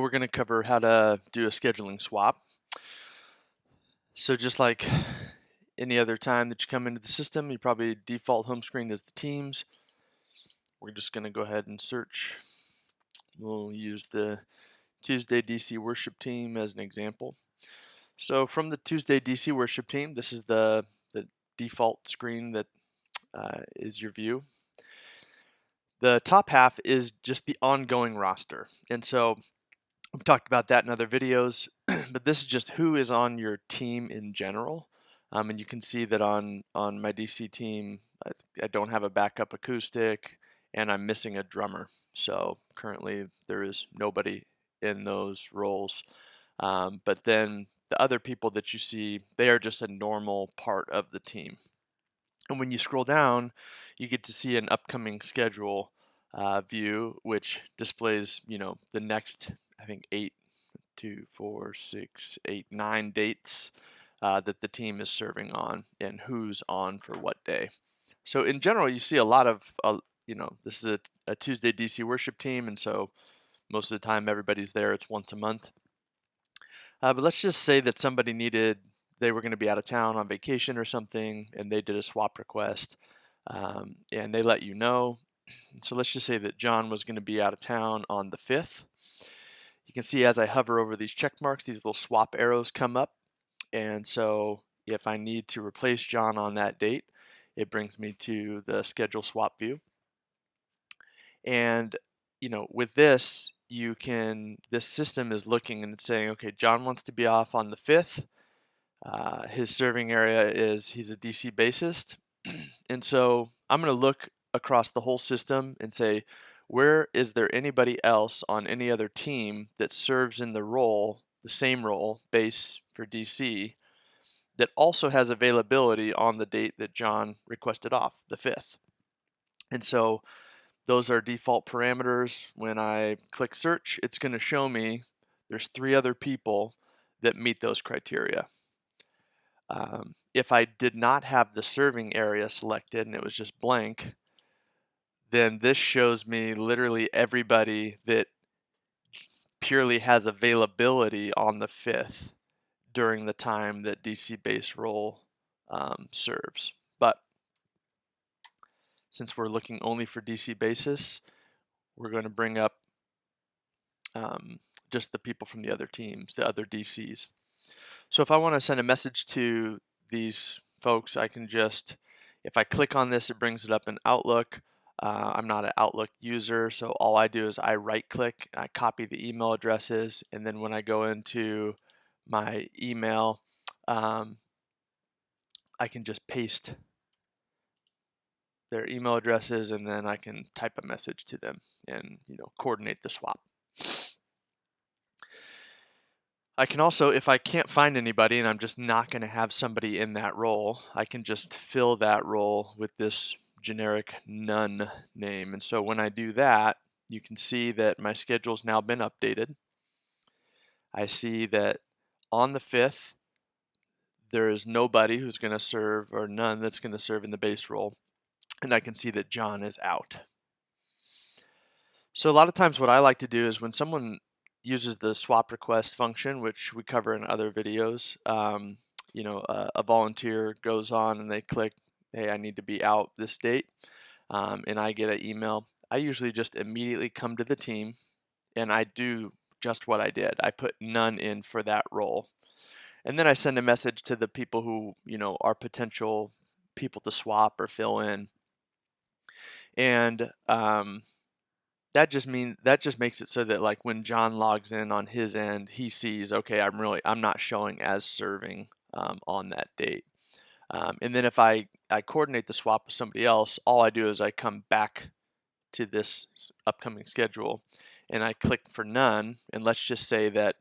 We're going to cover how to do a scheduling swap. So just like any other time that you come into the system, you probably default home screen is the teams. We're just going to go ahead and search. We'll use the Tuesday DC worship team as an example. So from the Tuesday DC worship team, this is the default screen that is your view. The top half is just the ongoing roster. And so we've talked about that in other videos, but this is just who is on your team in general. And you can see that on my DC team, I don't have a backup acoustic, and I'm missing a drummer. So currently there is nobody in those roles. But then the other people that you see, they are just a normal part of the team. And when you scroll down, you get to see an upcoming schedule view, which displays, the next, I think, 9 dates that the team is serving on and who's on for what day. So in general, you see a lot of, this is a Tuesday DC worship team, and so most of the time everybody's there. It's once a month. But let's just say that they were going to be out of town on vacation or something, and they did a swap request, and they let you know. So let's just say that John was going to be out of town on the 5th. You can see as I hover over these check marks, these little swap arrows come up. And so if I need to replace John on that date, it brings me to the schedule swap view. And with this, this system is looking and it's saying, okay, John wants to be off on the 5th. His serving area he's a DC bassist. And so I'm going to look across the whole system and say, where is there anybody else on any other team that serves in the same role, bass for DC, that also has availability on the date that John requested off, the 5th. And so those are default parameters. When I click search, it's going to show me there's 3 other people that meet those criteria. If I did not have the serving area selected and it was just blank, then this shows me literally everybody that purely has availability on the 5th during the time that DC bass role serves. But since we're looking only for DC bassists, we're going to bring up just the people from the other teams, the other DCs. So if I want to send a message to these folks, I can just, if I click on this, it brings it up in Outlook. I'm not an Outlook user, so all I do is I right click, I copy the email addresses, and then when I go into my email, I can just paste their email addresses, and then I can type a message to them and coordinate the swap. I can also, if I can't find anybody and I'm just not going to have somebody in that role, I can just fill that role with this generic none name. And so when I do that, you can see that my schedule's now been updated. I see that on the 5th, there is nobody who's going to serve, or none that's going to serve in the bass role. And I can see that John is out. So a lot of times what I like to do is when someone uses the swap request function, which we cover in other videos, a volunteer goes on and they click, hey, I need to be out this date, and I get an email. I usually just immediately come to the team and I do just what I did. I put none in for that role. And then I send a message to the people who, are potential people to swap or fill in. And that just makes it so that like when John logs in on his end, he sees, okay, I'm not showing as serving on that date. And then if I coordinate the swap with somebody else, all I do is I come back to this upcoming schedule and I click for none. And let's just say that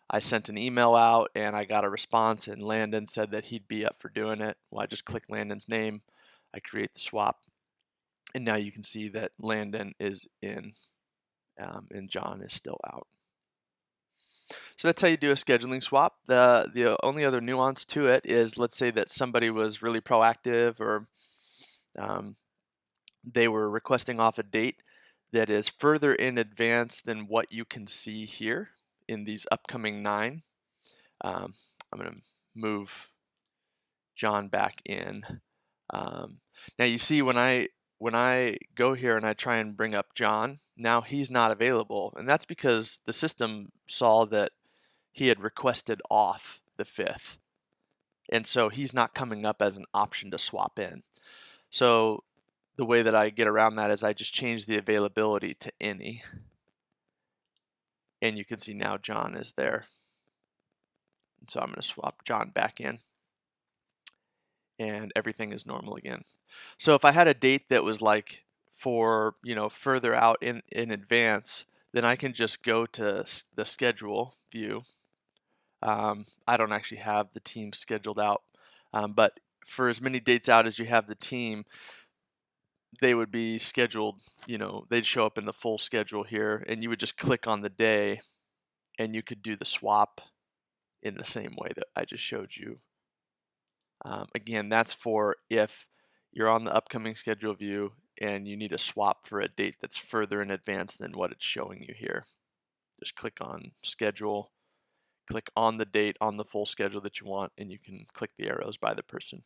I sent an email out and I got a response and Landon said that he'd be up for doing it. Well, I just click Landon's name, I create the swap, and now you can see that Landon is in and John is still out. So that's how you do a scheduling swap. The only other nuance to it is, let's say that somebody was really proactive, or they were requesting off a date that is further in advance than what you can see here. in these upcoming 9. I'm going to move John back in. Now you see when I go here and I try and bring up John, now he's not available, and that's because the system saw that he had requested off the 5th, and so he's not coming up as an option to swap in. So the way that I get around that is I just change the availability to any, and you can see now John is there. And so I'm going to swap John back in, and everything is normal again. So if I had a date that was like for, further out in advance, then I can just go to the schedule view. I don't actually have the team scheduled out, but for as many dates out as you have the team, they would be scheduled, they'd show up in the full schedule here, and you would just click on the day and you could do the swap in the same way that I just showed you. Again, that's for if you're on the upcoming schedule view and you need a swap for a date that's further in advance than what it's showing you here. Just click on schedule, click on the date on the full schedule that you want, and you can click the arrows by the person.